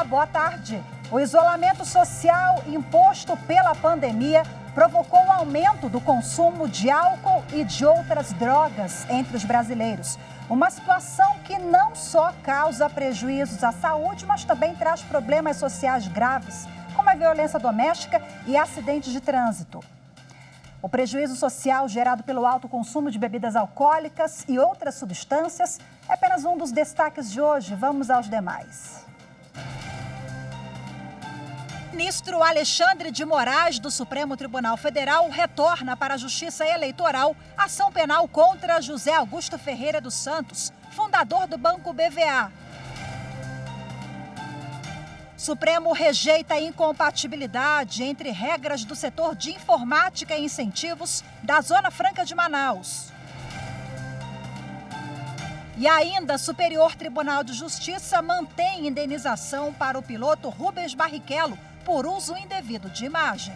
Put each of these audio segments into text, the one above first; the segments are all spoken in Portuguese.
Olá, boa tarde. O isolamento social imposto pela pandemia provocou o aumento do consumo de álcool e de outras drogas entre os brasileiros. Uma situação que não só causa prejuízos à saúde, mas também traz problemas sociais graves, como a violência doméstica e acidentes de trânsito. O prejuízo social gerado pelo alto consumo de bebidas alcoólicas e outras substâncias é apenas um dos destaques de hoje. Vamos aos demais. O ministro Alexandre de Moraes, do Supremo Tribunal Federal, retorna para a Justiça Eleitoral ação penal contra José Augusto Ferreira dos Santos, fundador do Banco BVA. Supremo rejeita a incompatibilidade entre regras do setor de informática e incentivos da Zona Franca de Manaus. E ainda, Superior Tribunal de Justiça mantém indenização para o piloto Rubens Barrichello por uso indevido de imagem.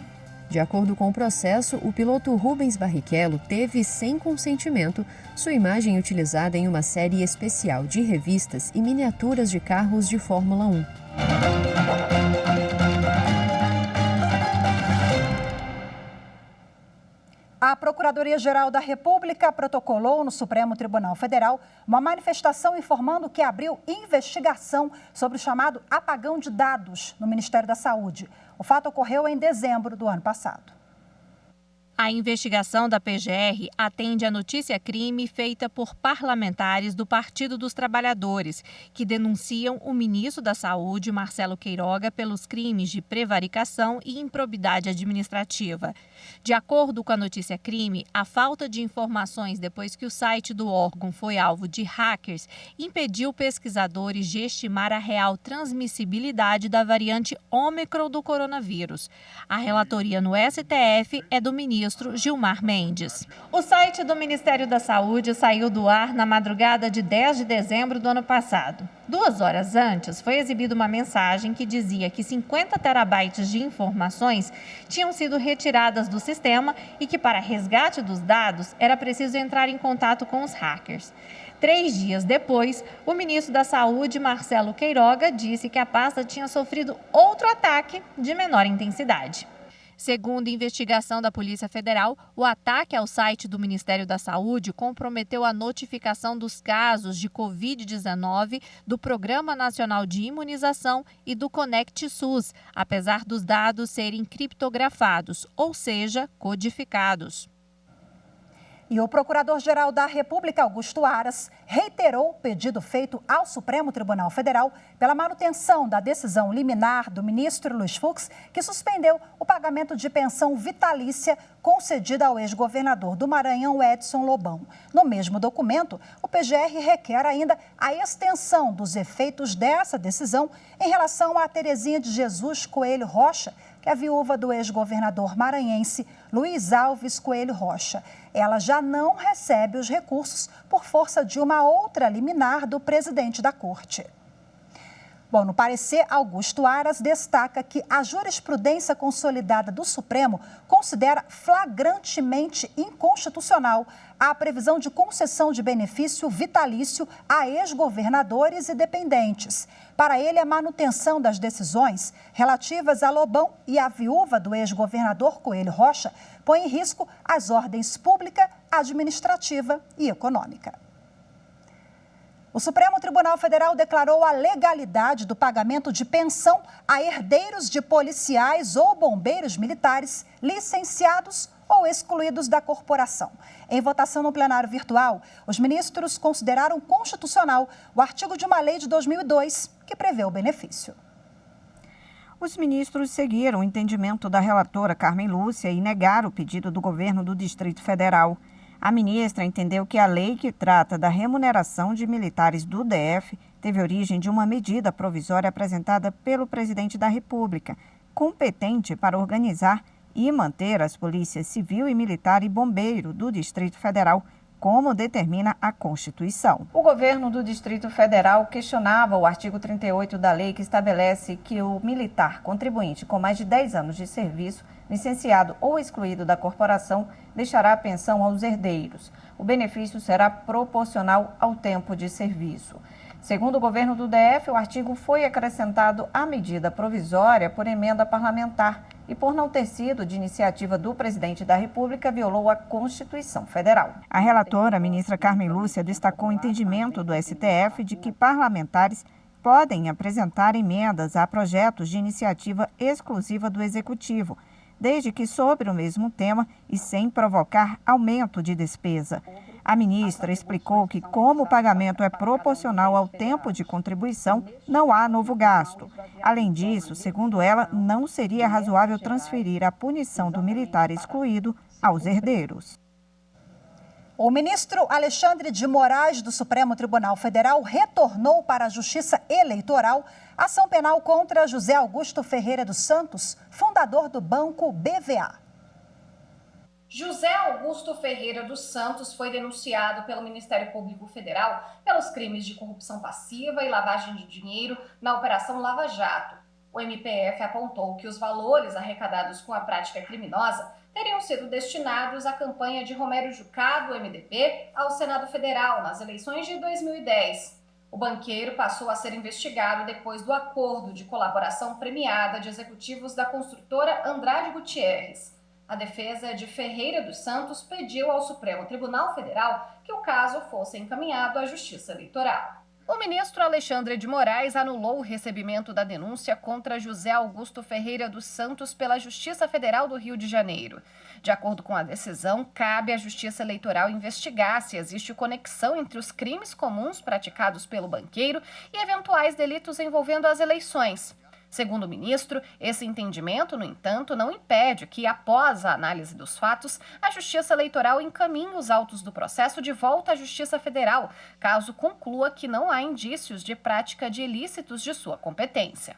De acordo com o processo, o piloto Rubens Barrichello teve, sem consentimento, sua imagem utilizada em uma série especial de revistas e miniaturas de carros de Fórmula 1. A Procuradoria-Geral da República protocolou no Supremo Tribunal Federal uma manifestação informando que abriu investigação sobre o chamado apagão de dados no Ministério da Saúde. O fato ocorreu em dezembro do ano passado. A investigação da PGR atende à notícia-crime feita por parlamentares do Partido dos Trabalhadores, que denunciam o ministro da Saúde, Marcelo Queiroga, pelos crimes de prevaricação e improbidade administrativa. De acordo com a notícia-crime, a falta de informações depois que o site do órgão foi alvo de hackers impediu pesquisadores de estimar a real transmissibilidade da variante Ômicron do coronavírus. A relatoria no STF é do ministro Gilmar Mendes. O site do Ministério da Saúde saiu do ar na madrugada de 10 de dezembro do ano passado. 2 horas antes, foi exibida uma mensagem que dizia que 50 terabytes de informações tinham sido retiradas do sistema e que, para resgate dos dados, era preciso entrar em contato com os hackers. 3 dias depois, o ministro da Saúde, Marcelo Queiroga, disse que a pasta tinha sofrido outro ataque de menor intensidade. Segundo investigação da Polícia Federal, o ataque ao site do Ministério da Saúde comprometeu a notificação dos casos de Covid-19 do Programa Nacional de Imunização e do Conect SUS, apesar dos dados serem criptografados, ou seja, codificados. E o Procurador-Geral da República, Augusto Aras, reiterou o pedido feito ao Supremo Tribunal Federal pela manutenção da decisão liminar do ministro Luiz Fux, que suspendeu o pagamento de pensão vitalícia concedida ao ex-governador do Maranhão, Edson Lobão. No mesmo documento, o PGR requer ainda a extensão dos efeitos dessa decisão em relação a Terezinha de Jesus Coelho Rocha, que é viúva do ex-governador maranhense Luiz Alves Coelho Rocha. Ela já não recebe os recursos por força de uma outra liminar do presidente da Corte. Bom, no parecer, Augusto Aras destaca que a jurisprudência consolidada do Supremo considera flagrantemente inconstitucional a previsão de concessão de benefício vitalício a ex-governadores e dependentes. Para ele, a manutenção das decisões relativas a Lobão e à viúva do ex-governador Coelho Rocha põe em risco as ordens pública, administrativa e econômica. O Supremo Tribunal Federal declarou a legalidade do pagamento de pensão a herdeiros de policiais ou bombeiros militares licenciados ou excluídos da corporação. Em votação no plenário virtual, os ministros consideraram constitucional o artigo de uma lei de 2002 que prevê o benefício. Os ministros seguiram o entendimento da relatora Carmen Lúcia e negaram o pedido do governo do Distrito Federal. A ministra entendeu que a lei que trata da remuneração de militares do DF teve origem de uma medida provisória apresentada pelo presidente da República, competente para organizar e manter as polícias civil e militar e bombeiro do Distrito Federal, como determina a Constituição. O governo do Distrito Federal questionava o artigo 38 da lei que estabelece que o militar contribuinte com mais de 10 anos de serviço, licenciado ou excluído da corporação, deixará a pensão aos herdeiros. O benefício será proporcional ao tempo de serviço. Segundo o governo do DF, o artigo foi acrescentado à medida provisória por emenda parlamentar e, por não ter sido de iniciativa do presidente da República, violou a Constituição Federal. A relatora, a ministra Carmen Lúcia, destacou o entendimento do STF de que parlamentares podem apresentar emendas a projetos de iniciativa exclusiva do Executivo, desde que sobre o mesmo tema e sem provocar aumento de despesa. A ministra explicou que, como o pagamento é proporcional ao tempo de contribuição, não há novo gasto. Além disso, segundo ela, não seria razoável transferir a punição do militar excluído aos herdeiros. O ministro Alexandre de Moraes, do Supremo Tribunal Federal, retornou para a Justiça Eleitoral ação penal contra José Augusto Ferreira dos Santos, fundador do Banco BVA. José Augusto Ferreira dos Santos foi denunciado pelo Ministério Público Federal pelos crimes de corrupção passiva e lavagem de dinheiro na Operação Lava Jato. O MPF apontou que os valores arrecadados com a prática criminosa teriam sido destinados à campanha de Romero Jucá, do MDB, ao Senado Federal nas eleições de 2010. O banqueiro passou a ser investigado depois do acordo de colaboração premiada de executivos da construtora Andrade Gutierrez. A defesa de Ferreira dos Santos pediu ao Supremo Tribunal Federal que o caso fosse encaminhado à Justiça Eleitoral. O ministro Alexandre de Moraes anulou o recebimento da denúncia contra José Augusto Ferreira dos Santos pela Justiça Federal do Rio de Janeiro. De acordo com a decisão, cabe à Justiça Eleitoral investigar se existe conexão entre os crimes comuns praticados pelo banqueiro e eventuais delitos envolvendo as eleições. Segundo o ministro, esse entendimento, no entanto, não impede que, após a análise dos fatos, a Justiça Eleitoral encaminhe os autos do processo de volta à Justiça Federal, caso conclua que não há indícios de prática de ilícitos de sua competência.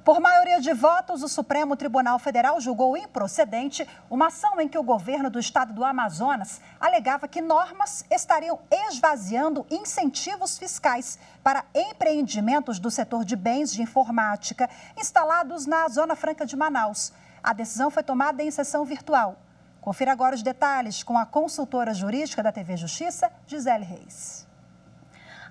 Por maioria de votos, o Supremo Tribunal Federal julgou improcedente uma ação em que o governo do estado do Amazonas alegava que normas estariam esvaziando incentivos fiscais para empreendimentos do setor de bens de informática instalados na Zona Franca de Manaus. A decisão foi tomada em sessão virtual. Confira agora os detalhes com a consultora jurídica da TV Justiça, Gisele Reis.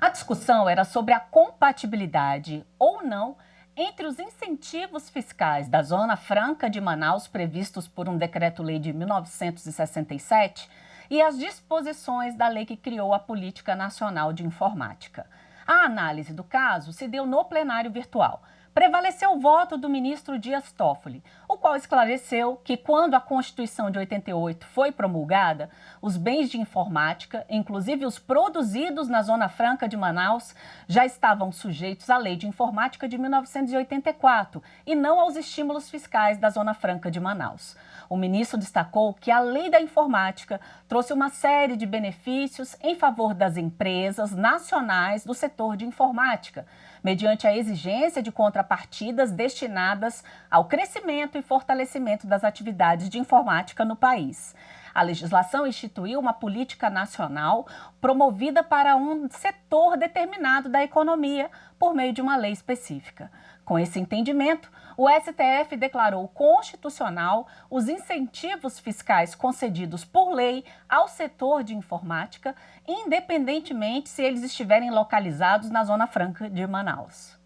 A discussão era sobre a compatibilidade ou não entre os incentivos fiscais da Zona Franca de Manaus previstos por um decreto-lei de 1967 e as disposições da lei que criou a Política Nacional de Informática. A análise do caso se deu no plenário virtual. Prevaleceu o voto do ministro Dias Toffoli, o qual esclareceu que, quando a Constituição de 88 foi promulgada, os bens de informática, inclusive os produzidos na Zona Franca de Manaus, já estavam sujeitos à Lei de Informática de 1984 e não aos estímulos fiscais da Zona Franca de Manaus. O ministro destacou que a Lei da Informática trouxe uma série de benefícios em favor das empresas nacionais do setor de informática, mediante a exigência de contrapartidas destinadas ao crescimento e fortalecimento das atividades de informática no país. A legislação instituiu uma política nacional promovida para um setor determinado da economia por meio de uma lei específica. Com esse entendimento, o STF declarou constitucional os incentivos fiscais concedidos por lei ao setor de informática, independentemente se eles estiverem localizados na Zona Franca de Manaus.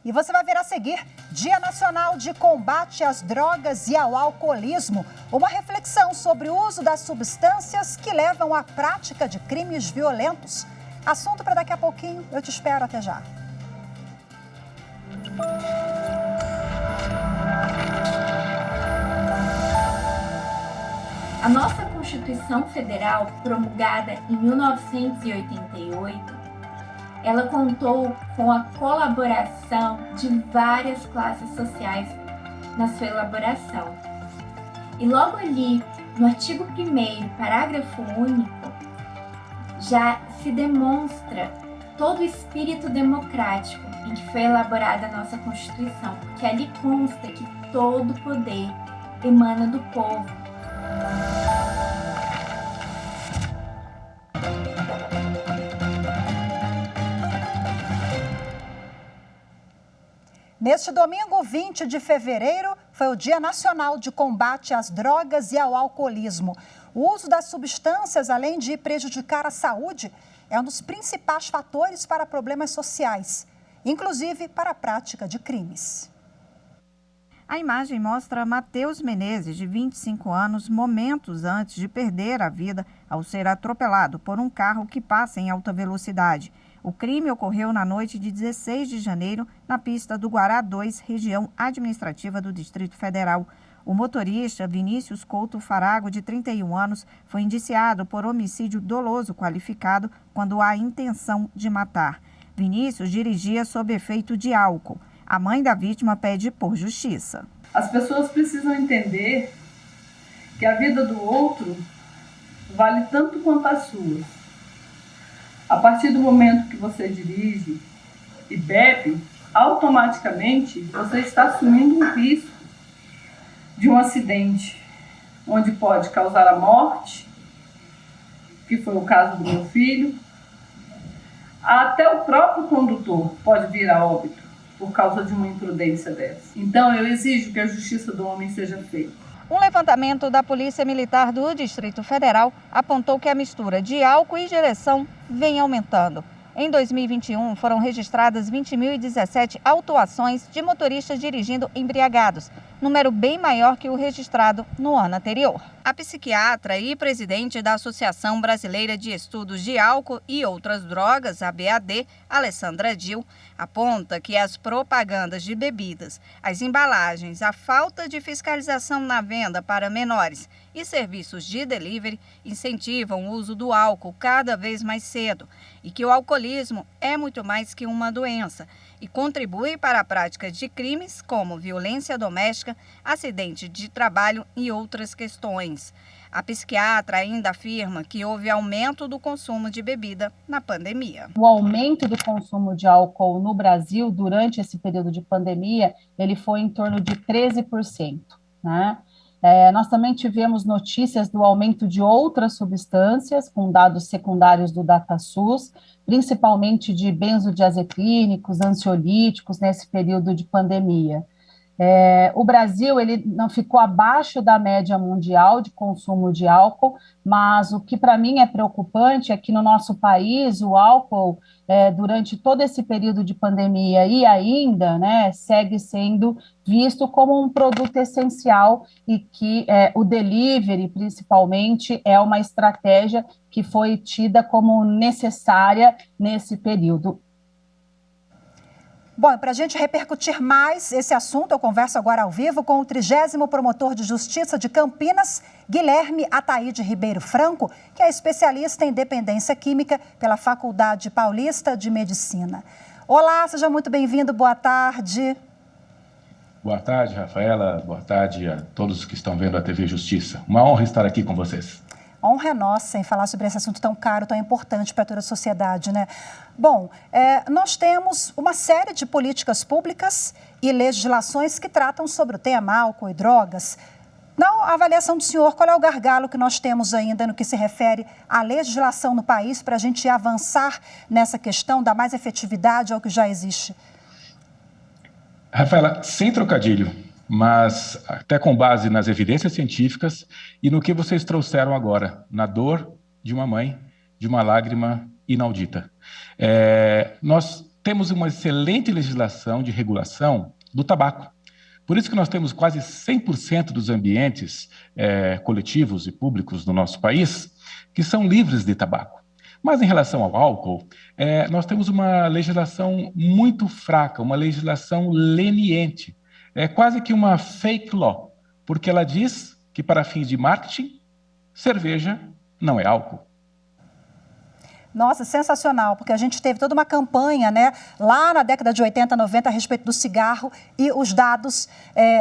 E você vai ver a seguir, Dia Nacional de Combate às Drogas e ao Alcoolismo. Uma reflexão sobre o uso das substâncias que levam à prática de crimes violentos. Assunto para daqui a pouquinho, eu te espero, até já. A nossa Constituição Federal, promulgada em 1988, ela contou com a colaboração de várias classes sociais na sua elaboração. E logo ali, no artigo 1º, parágrafo único, já se demonstra todo o espírito democrático em que foi elaborada a nossa Constituição, porque ali consta que todo poder emana do povo. Neste domingo, 20 de fevereiro, foi o Dia Nacional de Combate às Drogas e ao Alcoolismo. O uso das substâncias, além de prejudicar a saúde, é um dos principais fatores para problemas sociais, inclusive para a prática de crimes. A imagem mostra Matheus Menezes, de 25 anos, momentos antes de perder a vida ao ser atropelado por um carro que passa em alta velocidade. O crime ocorreu na noite de 16 de janeiro, na pista do Guará 2, região administrativa do Distrito Federal. O motorista, Vinícius Couto Farago, de 31 anos, foi indiciado por homicídio doloso qualificado quando há intenção de matar. Vinícius dirigia sob efeito de álcool. A mãe da vítima pede por justiça. As pessoas precisam entender que a vida do outro vale tanto quanto a sua. A partir do momento que você dirige e bebe, automaticamente você está assumindo um risco de um acidente, onde pode causar a morte, que foi o caso do meu filho, até o próprio condutor pode vir a óbito por causa de uma imprudência dessa. Então, eu exijo que a justiça do homem seja feita. Um levantamento da Polícia Militar do Distrito Federal apontou que a mistura de álcool e direção vem aumentando. Em 2021, foram registradas 20.017 autuações de motoristas dirigindo embriagados, número bem maior que o registrado no ano anterior. A psiquiatra e presidente da Associação Brasileira de Estudos de Álcool e Outras Drogas, ABAD, Alessandra Dil, aponta que as propagandas de bebidas, as embalagens, a falta de fiscalização na venda para menores e serviços de delivery incentivam o uso do álcool cada vez mais cedo e que o alcoolismo é muito mais que uma doença e contribui para a prática de crimes como violência doméstica, acidente de trabalho e outras questões. A psiquiatra ainda afirma que houve aumento do consumo de bebida na pandemia. O aumento do consumo de álcool no Brasil durante esse período de pandemia, ele foi em torno de 13%, né? Nós também tivemos notícias do aumento de outras substâncias, com dados secundários do DataSUS, principalmente de benzodiazepínicos, ansiolíticos, nesse período de pandemia. O Brasil ele não ficou abaixo da média mundial de consumo de álcool, mas o que para mim é preocupante é que no nosso país o álcool, durante todo esse período de pandemia e ainda, né, segue sendo visto como um produto essencial e que o delivery, principalmente, é uma estratégia que foi tida como necessária nesse período. Bom, para a gente repercutir mais esse assunto, eu converso agora ao vivo com o 30º Promotor de Justiça de Campinas, Guilherme Ataíde Ribeiro Franco, que é especialista em dependência química pela Faculdade Paulista de Medicina. Olá, seja muito bem-vindo, boa tarde. Boa tarde, Rafaela, boa tarde a todos que estão vendo a TV Justiça. Uma honra estar aqui com vocês. Honra é nossa em falar sobre esse assunto tão caro, tão importante para toda a sociedade, né? Bom, nós temos uma série de políticas públicas e legislações que tratam sobre o tema álcool e drogas. Na avaliação do senhor, qual é o gargalo que nós temos ainda no que se refere à legislação no país para a gente avançar nessa questão, dar mais efetividade ao que já existe? Rafaela, sem trocadilho, mas até com base nas evidências científicas e no que vocês trouxeram agora, na dor de uma mãe, de uma lágrima inaudita. Nós temos uma excelente legislação de regulação do tabaco. Por isso que nós temos quase 100% dos ambientes coletivos e públicos do nosso país que são livres de tabaco. Mas em relação ao álcool, nós temos uma legislação muito fraca, uma legislação leniente. É quase que uma fake law, porque ela diz que para fins de marketing, cerveja não é álcool. Nossa, sensacional, porque a gente teve toda uma campanha, né, lá na década de 80, 90, a respeito do cigarro e os dados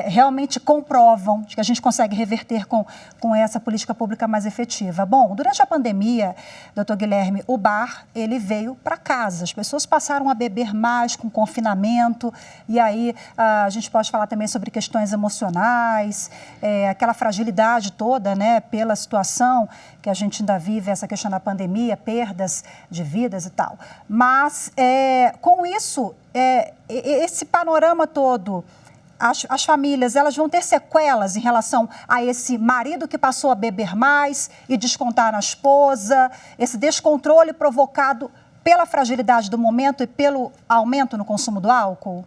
realmente comprovam que a gente consegue reverter com essa política pública mais efetiva. Bom, durante a pandemia, doutor Guilherme, o bar, ele veio para casa. As pessoas passaram a beber mais com confinamento e aí a gente pode falar também sobre questões emocionais, aquela fragilidade toda, né, pela situação que a gente ainda vive, essa questão da pandemia, perdas de vidas e tal. Mas, com isso, esse panorama todo, as famílias elas vão ter sequelas em relação a esse marido que passou a beber mais e descontar na esposa, esse descontrole provocado pela fragilidade do momento e pelo aumento no consumo do álcool?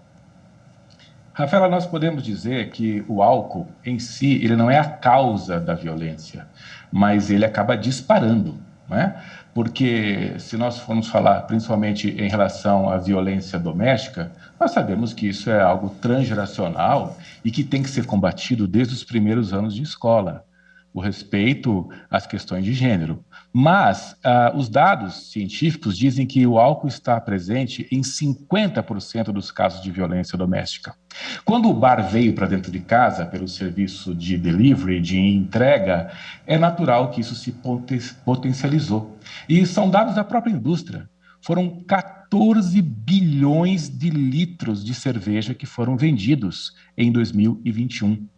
Rafaela, nós podemos dizer que o álcool em si, ele não é a causa da violência, mas ele acaba disparando, não é? Porque se nós formos falar principalmente em relação à violência doméstica, nós sabemos que isso é algo transgeracional e que tem que ser combatido desde os primeiros anos de escola, o respeito às questões de gênero. Mas os dados científicos dizem que o álcool está presente em 50% dos casos de violência doméstica. Quando o bar veio para dentro de casa pelo serviço de delivery, de entrega, é natural que isso se potencializou. E são dados da própria indústria. Foram 14 bilhões de litros de cerveja que foram vendidos em 2021.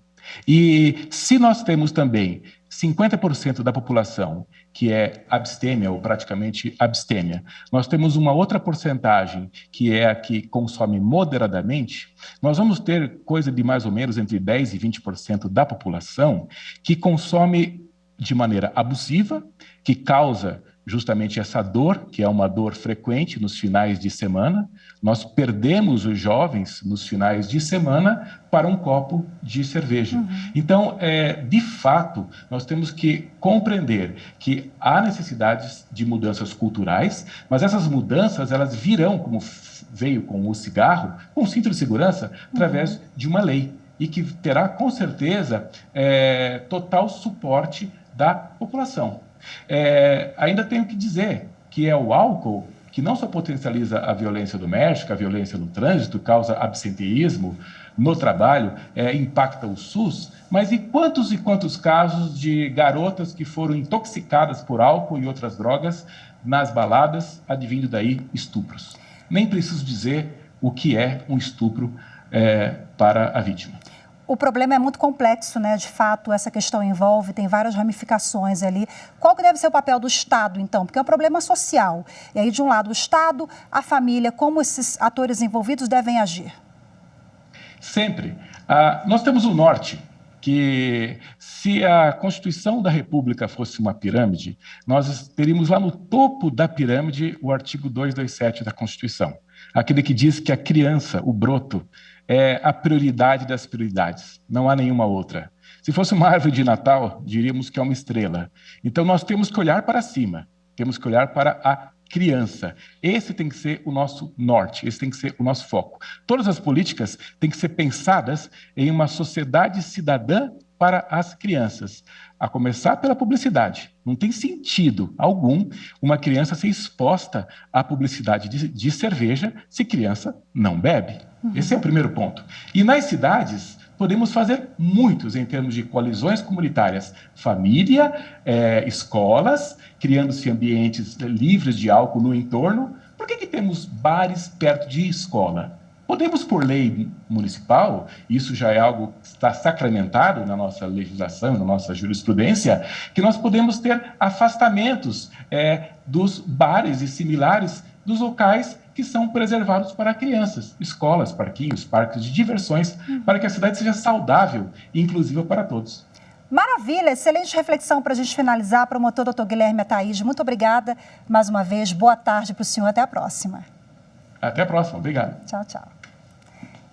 E se nós temos também 50% da população que é abstêmia ou praticamente abstêmia, nós temos uma outra porcentagem que é a que consome moderadamente, nós vamos ter coisa de mais ou menos entre 10% e 20% da população que consome de maneira abusiva, que causa justamente essa dor, que é uma dor frequente nos finais de semana. Nós perdemos os jovens nos finais de semana para um copo de cerveja. Então, de fato, nós temos que compreender que há necessidades de mudanças culturais, mas essas mudanças, elas virão, como veio com o cigarro, com o cinto de segurança, através de uma lei, e que terá, com certeza, total suporte da população. Ainda tenho que dizer que é o álcool que não só potencializa a violência doméstica, a violência no trânsito, causa absenteísmo no trabalho, impacta o SUS, mas e quantos casos de garotas que foram intoxicadas por álcool e outras drogas nas baladas, advindo daí estupros. Nem preciso dizer o que é um estupro para a vítima. O problema é muito complexo, né? De fato, essa questão envolve, tem várias ramificações ali. Qual que deve ser o papel do Estado, então? Porque é um problema social. E aí, de um lado, o Estado, a família, como esses atores envolvidos devem agir? Sempre. Nós temos o norte, que se a Constituição da República fosse uma pirâmide, nós teríamos lá no topo da pirâmide o artigo 227 da Constituição. Aquele que diz que a criança, o broto, é a prioridade das prioridades, não há nenhuma outra. Se fosse uma árvore de Natal, diríamos que é uma estrela. Então, nós temos que olhar para cima, temos que olhar para a criança. Esse tem que ser o nosso norte, esse tem que ser o nosso foco. Todas as políticas têm que ser pensadas em uma sociedade cidadã para as crianças, a começar pela publicidade. Não tem sentido algum uma criança ser exposta à publicidade de cerveja se criança não bebe. Esse é o primeiro ponto. E nas cidades, podemos fazer muitos em termos de coalizões comunitárias, família, escolas, criando-se ambientes livres de álcool no entorno. Por que temos bares perto de escola? Podemos, por lei municipal, isso já é algo que está sacramentado na nossa legislação, na nossa jurisprudência, que nós podemos ter afastamentos dos bares e similares dos locais que são preservados para crianças, escolas, parquinhos, parques de diversões, para que a cidade seja saudável e inclusiva para todos. Maravilha, excelente reflexão para a gente finalizar. Promotor Dr. Guilherme Ataíde, muito obrigada mais uma vez. Boa tarde para o senhor, até a próxima. Até a próxima, obrigado. Tchau, tchau.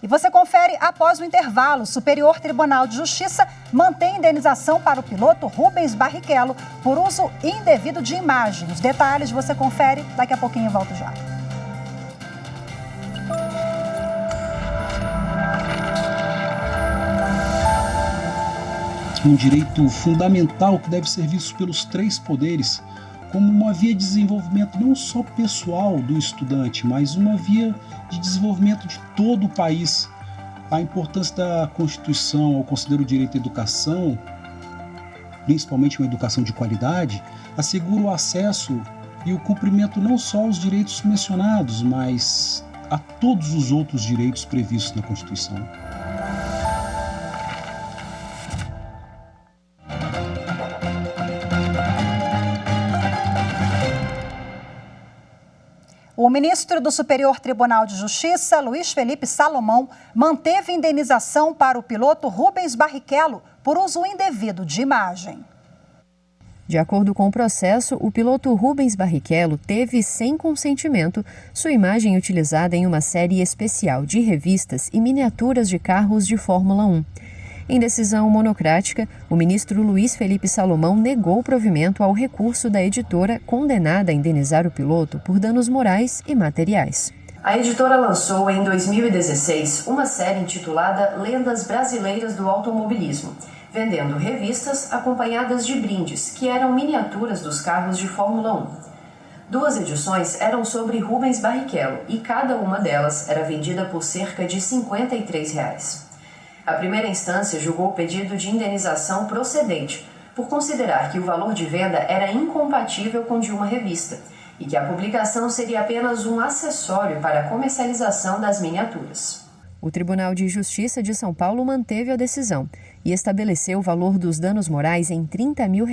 E você confere após o intervalo. O Superior Tribunal de Justiça mantém indenização para o piloto Rubens Barrichello por uso indevido de imagem. Os detalhes você confere daqui a pouquinho, eu volto já. Um direito fundamental que deve ser visto pelos três poderes como uma via de desenvolvimento não só pessoal do estudante, mas uma via de desenvolvimento de todo o país. A importância da Constituição, eu considero o direito à educação, principalmente uma educação de qualidade, assegura o acesso e o cumprimento não só aos direitos mencionados, mas a todos os outros direitos previstos na Constituição. O O ministro do Superior Tribunal de Justiça, Luiz Felipe Salomão, manteve indenização para o piloto Rubens Barrichello por uso indevido de imagem. De acordo com o processo, o piloto Rubens Barrichello teve, sem consentimento, sua imagem utilizada em uma série especial de revistas e miniaturas de carros de Fórmula 1. Em decisão monocrática, o ministro Luiz Felipe Salomão negou provimento ao recurso da editora condenada a indenizar o piloto por danos morais e materiais. A editora lançou em 2016 uma série intitulada Lendas Brasileiras do Automobilismo, vendendo revistas acompanhadas de brindes, que eram miniaturas dos carros de Fórmula 1. 2 edições eram sobre Rubens Barrichello e cada uma delas era vendida por cerca de R$ 53. A primeira instância julgou o pedido de indenização procedente, por considerar que o valor de venda era incompatível com o de uma revista e que a publicação seria apenas um acessório para a comercialização das miniaturas. O Tribunal de Justiça de São Paulo manteve a decisão e estabeleceu o valor dos danos morais em R$ 30 mil.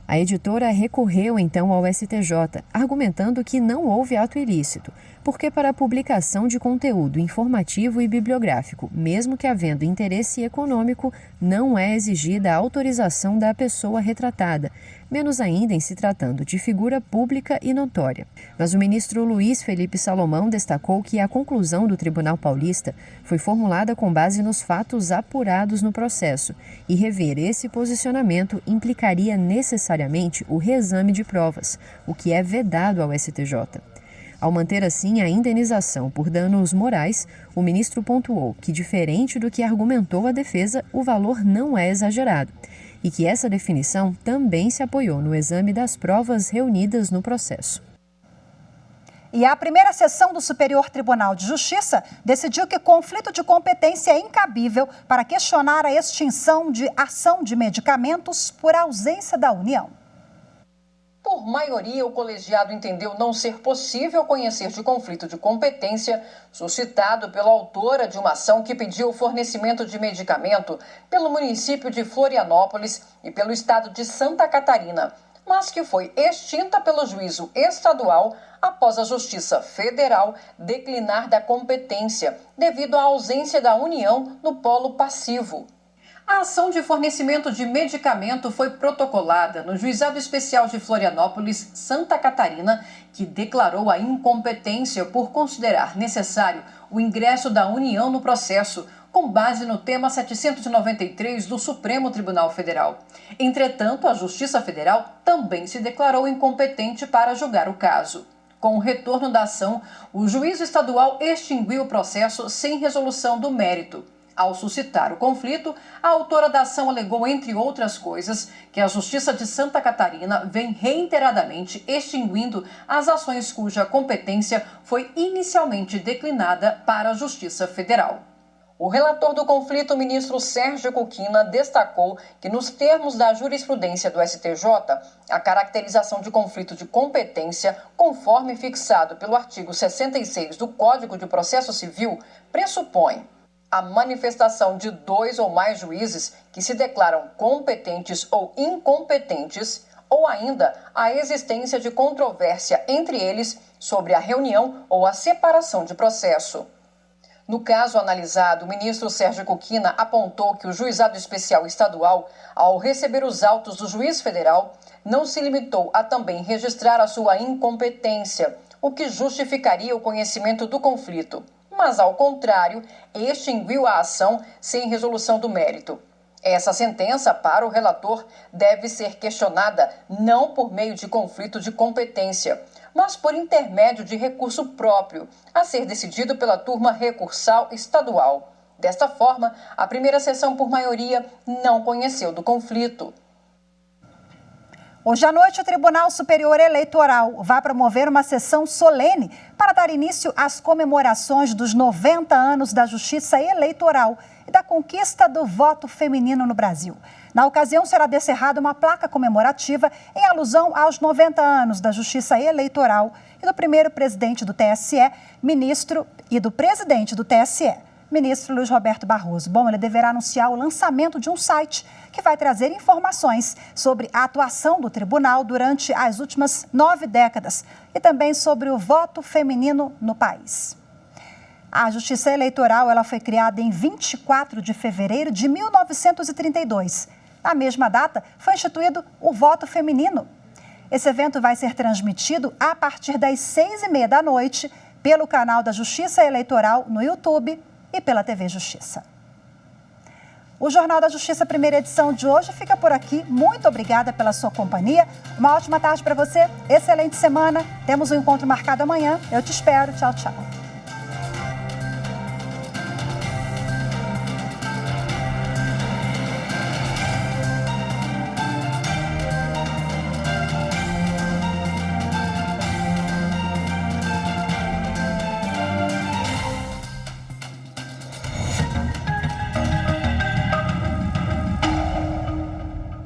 A editora recorreu então ao STJ, argumentando que não houve ato ilícito, porque para a publicação de conteúdo informativo e bibliográfico, mesmo que havendo interesse econômico, não é exigida a autorização da pessoa retratada, menos ainda em se tratando de figura pública e notória. Mas o ministro Luiz Felipe Salomão destacou que a conclusão do Tribunal Paulista foi formulada com base nos fatos apurados no processo, e rever esse posicionamento implicaria necessariamente o reexame de provas, o que é vedado ao STJ. Ao manter assim a indenização por danos morais, o ministro pontuou que, diferente do que argumentou a defesa, o valor não é exagerado e que essa definição também se apoiou no exame das provas reunidas no processo. E a primeira sessão do Superior Tribunal de Justiça decidiu que conflito de competência é incabível para questionar a extinção de ação de medicamentos por ausência da União. Por maioria, o colegiado entendeu não ser possível conhecer de conflito de competência suscitado pela autora de uma ação que pediu o fornecimento de medicamento pelo município de Florianópolis e pelo estado de Santa Catarina, mas que foi extinta pelo juízo estadual após a Justiça Federal declinar da competência devido à ausência da União no polo passivo. A ação de fornecimento de medicamento foi protocolada no Juizado Especial de Florianópolis, Santa Catarina, que declarou a incompetência por considerar necessário o ingresso da União no processo, com base no tema 793 do Supremo Tribunal Federal. Entretanto, a Justiça Federal também se declarou incompetente para julgar o caso. Com o retorno da ação, o juízo estadual extinguiu o processo sem resolução do mérito. Ao suscitar o conflito, a autora da ação alegou, entre outras coisas, que a Justiça de Santa Catarina vem reiteradamente extinguindo as ações cuja competência foi inicialmente declinada para a Justiça Federal. O relator do conflito, o ministro Sérgio Cuquina, destacou que, nos termos da jurisprudência do STJ, a caracterização de conflito de competência, conforme fixado pelo artigo 66 do Código de Processo Civil, pressupõe a manifestação de 2 ou mais juízes que se declaram competentes ou incompetentes, ou ainda a existência de controvérsia entre eles sobre a reunião ou a separação de processo. No caso analisado, o ministro Sérgio Cuquina apontou que o Juizado Especial Estadual, ao receber os autos do juiz federal, não se limitou a também registrar a sua incompetência, o que justificaria o conhecimento do conflito, mas, ao contrário, extinguiu a ação sem resolução do mérito. Essa sentença, para o relator, deve ser questionada não por meio de conflito de competência, mas por intermédio de recurso próprio, a ser decidido pela turma recursal estadual. Desta forma, a primeira sessão, por maioria, não conheceu do conflito. Hoje à noite, o Tribunal Superior Eleitoral vai promover uma sessão solene para dar início às comemorações dos 90 anos da Justiça Eleitoral e da conquista do voto feminino no Brasil. Na ocasião, será descerrada uma placa comemorativa em alusão aos 90 anos da Justiça Eleitoral e do primeiro presidente do TSE, ministro e do presidente do TSE. ministro Luiz Roberto Barroso. Bom, ele deverá anunciar o lançamento de um site que vai trazer informações sobre a atuação do tribunal durante as últimas 9 décadas e também sobre o voto feminino no país. A Justiça Eleitoral ela foi criada em 24 de fevereiro de 1932. Na mesma data, foi instituído o voto feminino. Esse evento vai ser transmitido a partir das 6h30 da noite pelo canal da Justiça Eleitoral no YouTube e pela TV Justiça. O Jornal da Justiça, primeira edição de hoje, fica por aqui. Muito obrigada pela sua companhia. Uma ótima tarde para você, excelente semana. Temos um encontro marcado amanhã. Eu te espero. Tchau, tchau.